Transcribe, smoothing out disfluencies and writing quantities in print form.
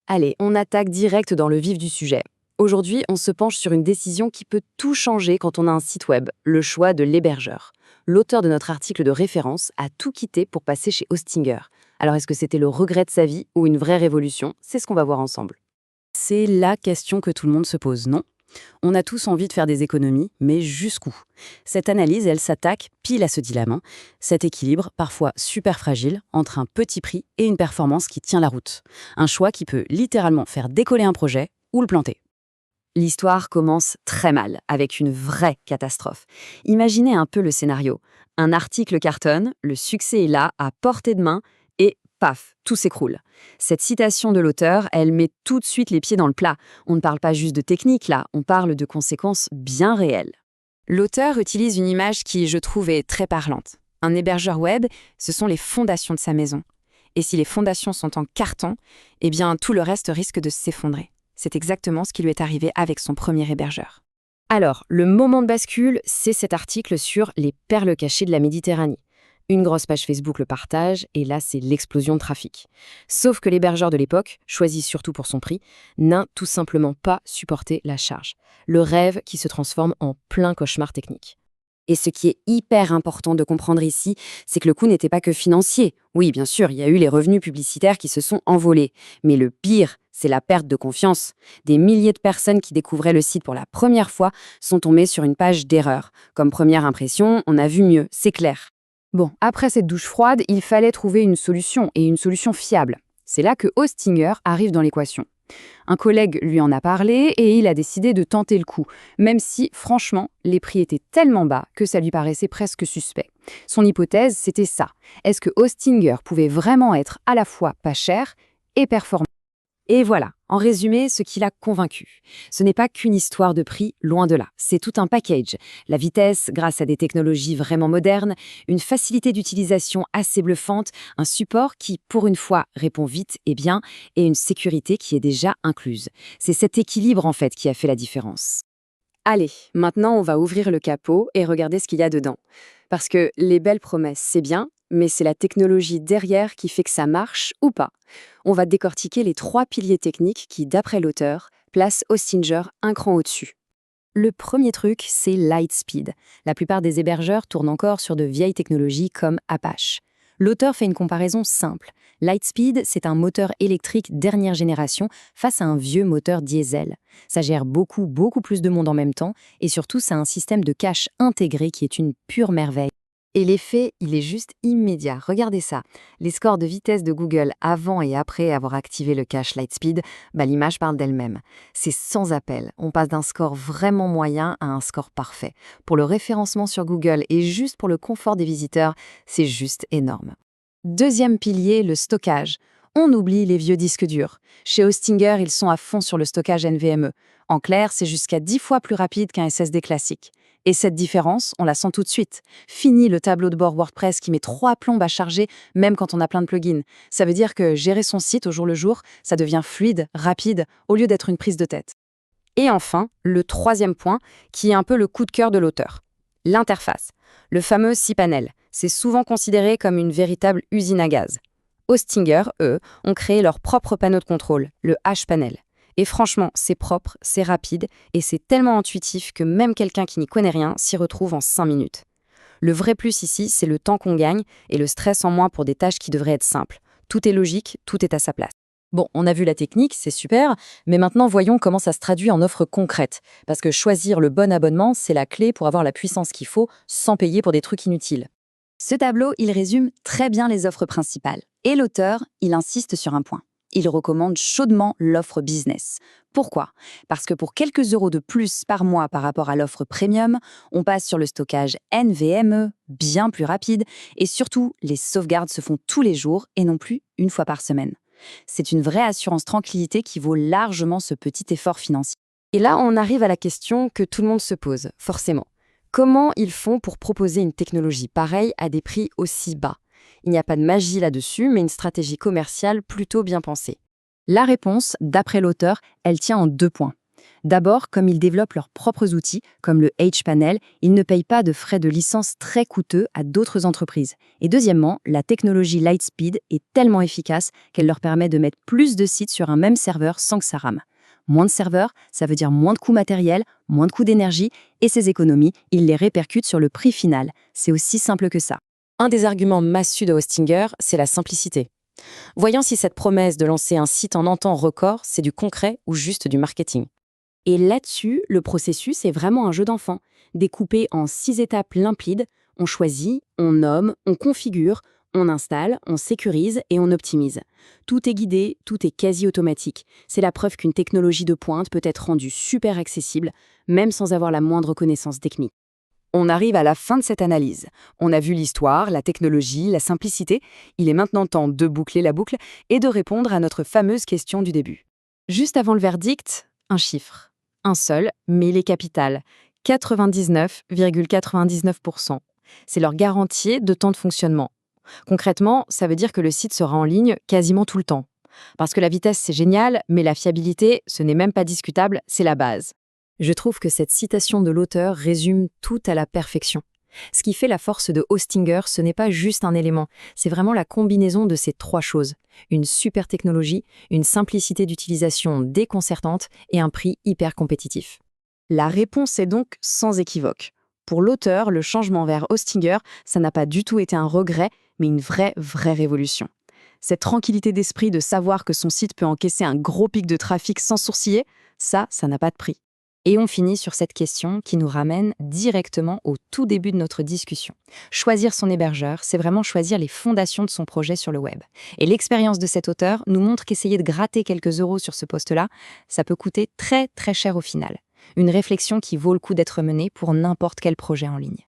Allez, on attaque direct dans le vif du sujet. Aujourd'hui, on se penche sur une décision qui peut tout changer quand on a un site web, le choix de l'hébergeur. L'auteur de notre article de référence a tout quitté pour passer chez Hostinger. Alors est-ce que c'était le regret de sa vie ou une vraie révolution? C'est ce qu'on va voir ensemble. C'est la question que tout le monde se pose, non? On a tous envie de faire des économies, mais jusqu'où? Cette analyse, elle s'attaque pile à ce dilemme, cet équilibre, parfois super fragile, entre un petit prix et une performance qui tient la route. Un choix qui peut littéralement faire décoller un projet ou le planter. L'histoire commence très mal, avec une vraie catastrophe. Imaginez un peu le scénario. Un article cartonne, le succès est là, à portée de main, et paf, tout s'écroule. Cette citation de l'auteur, elle met tout de suite les pieds dans le plat. On ne parle pas juste de technique là, on parle de conséquences bien réelles. L'auteur utilise une image qui, je trouve, est très parlante. Un hébergeur web, ce sont les fondations de sa maison. Et si les fondations sont en carton, eh bien tout le reste risque de s'effondrer. C'est exactement ce qui lui est arrivé avec son premier hébergeur. Alors, le moment de bascule, c'est cet article sur les perles cachées de la Méditerranée. Une grosse page Facebook le partage, et là, c'est l'explosion de trafic. Sauf que l'hébergeur de l'époque, choisi surtout pour son prix, n'a tout simplement pas supporté la charge. Le rêve qui se transforme en plein cauchemar technique. Et ce qui est hyper important de comprendre ici, c'est que le coût n'était pas que financier. Oui, bien sûr, il y a eu les revenus publicitaires qui se sont envolés. Mais le pire, c'est la perte de confiance. Des milliers de personnes qui découvraient le site pour la première fois sont tombées sur une page d'erreur. Comme première impression, on a vu mieux, c'est clair. Bon, après cette douche froide, il fallait trouver une solution, et une solution fiable. C'est là que Hostinger arrive dans l'équation. Un collègue lui en a parlé et il a décidé de tenter le coup, même si, franchement, les prix étaient tellement bas que ça lui paraissait presque suspect. Son hypothèse, c'était ça. Est-ce que Hostinger pouvait vraiment être à la fois pas cher et performant? Et voilà, en résumé, ce qui l'a convaincu. Ce n'est pas qu'une histoire de prix, loin de là. C'est tout un package. La vitesse, grâce à des technologies vraiment modernes, une facilité d'utilisation assez bluffante, un support qui, pour une fois, répond vite et bien, et une sécurité qui est déjà incluse. C'est cet équilibre, en fait, qui a fait la différence. Allez, maintenant, on va ouvrir le capot et regarder ce qu'il y a dedans. Parce que les belles promesses, c'est bien, mais c'est la technologie derrière qui fait que ça marche ou pas. On va décortiquer les 3 piliers techniques qui, d'après l'auteur, placent Hostinger un cran au-dessus. Le premier truc, c'est Lightspeed. La plupart des hébergeurs tournent encore sur de vieilles technologies comme Apache. L'auteur fait une comparaison simple. Lightspeed, c'est un moteur électrique dernière génération face à un vieux moteur diesel. Ça gère beaucoup plus de monde en même temps et surtout, ça a un système de cache intégré qui est une pure merveille. Et l'effet, il est juste immédiat. Regardez ça. Les scores de vitesse de Google avant et après avoir activé le cache Lightspeed, l'image parle d'elle-même. C'est sans appel. On passe d'un score vraiment moyen à un score parfait. Pour le référencement sur Google et juste pour le confort des visiteurs, c'est juste énorme. Deuxième pilier, le stockage. On oublie les vieux disques durs. Chez Hostinger, ils sont à fond sur le stockage NVMe. En clair, c'est jusqu'à 10 fois plus rapide qu'un SSD classique. Et cette différence, on la sent tout de suite. Fini le tableau de bord WordPress qui met 3 plombes à charger, même quand on a plein de plugins. Ça veut dire que gérer son site au jour le jour, ça devient fluide, rapide, au lieu d'être une prise de tête. Et enfin, le troisième point, qui est un peu le coup de cœur de l'auteur. L'interface. Le fameux cPanel. C'est souvent considéré comme une véritable usine à gaz. Hostinger, eux, ont créé leur propre panneau de contrôle, le H-Panel. Et franchement, c'est propre, c'est rapide et c'est tellement intuitif que même quelqu'un qui n'y connaît rien s'y retrouve en 5 minutes. Le vrai plus ici, c'est le temps qu'on gagne et le stress en moins pour des tâches qui devraient être simples. Tout est logique, tout est à sa place. Bon, on a vu la technique, c'est super, mais maintenant voyons comment ça se traduit en offres concrètes. Parce que choisir le bon abonnement, c'est la clé pour avoir la puissance qu'il faut sans payer pour des trucs inutiles. Ce tableau, il résume très bien les offres principales. Et l'auteur, il insiste sur un point. Il recommande chaudement l'offre business. Pourquoi? Parce que pour quelques euros de plus par mois par rapport à l'offre premium, on passe sur le stockage NVMe, bien plus rapide, et surtout, les sauvegardes se font tous les jours et non plus une fois par semaine. C'est une vraie assurance tranquillité qui vaut largement ce petit effort financier. Et là, on arrive à la question que tout le monde se pose, forcément. Comment ils font pour proposer une technologie pareille à des prix aussi bas? Il n'y a pas de magie là-dessus, mais une stratégie commerciale plutôt bien pensée. La réponse, d'après l'auteur, elle tient en 2 points. D'abord, comme ils développent leurs propres outils, comme le H-Panel, ils ne payent pas de frais de licence très coûteux à d'autres entreprises. Et deuxièmement, la technologie Lightspeed est tellement efficace qu'elle leur permet de mettre plus de sites sur un même serveur sans que ça rame. Moins de serveurs, ça veut dire moins de coûts matériels, moins de coûts d'énergie, et ces économies, ils les répercutent sur le prix final. C'est aussi simple que ça. Un des arguments massus de Hostinger, c'est la simplicité. Voyons si cette promesse de lancer un site en un temps record, c'est du concret ou juste du marketing. Et là-dessus, le processus est vraiment un jeu d'enfant, découpé en 6 étapes limpides. On choisit, on nomme, on configure, on installe, on sécurise et on optimise. Tout est guidé, tout est quasi automatique. C'est la preuve qu'une technologie de pointe peut être rendue super accessible, même sans avoir la moindre connaissance technique. On arrive à la fin de cette analyse. On a vu l'histoire, la technologie, la simplicité. Il est maintenant temps de boucler la boucle et de répondre à notre fameuse question du début. Juste avant le verdict, un chiffre. Un seul, mais il est capital. 99,99%. C'est leur garantie de temps de fonctionnement. Concrètement, ça veut dire que le site sera en ligne quasiment tout le temps. Parce que la vitesse, c'est génial, mais la fiabilité, ce n'est même pas discutable, c'est la base. Je trouve que cette citation de l'auteur résume tout à la perfection. Ce qui fait la force de Hostinger, ce n'est pas juste un élément, c'est vraiment la combinaison de ces 3 choses. Une super technologie, une simplicité d'utilisation déconcertante et un prix hyper compétitif. La réponse est donc sans équivoque. Pour l'auteur, le changement vers Hostinger, ça n'a pas du tout été un regret, mais une vraie révolution. Cette tranquillité d'esprit de savoir que son site peut encaisser un gros pic de trafic sans sourciller, ça n'a pas de prix. Et on finit sur cette question qui nous ramène directement au tout début de notre discussion. Choisir son hébergeur, c'est vraiment choisir les fondations de son projet sur le web. Et l'expérience de cet auteur nous montre qu'essayer de gratter quelques euros sur ce poste-là, ça peut coûter très cher au final. Une réflexion qui vaut le coup d'être menée pour n'importe quel projet en ligne.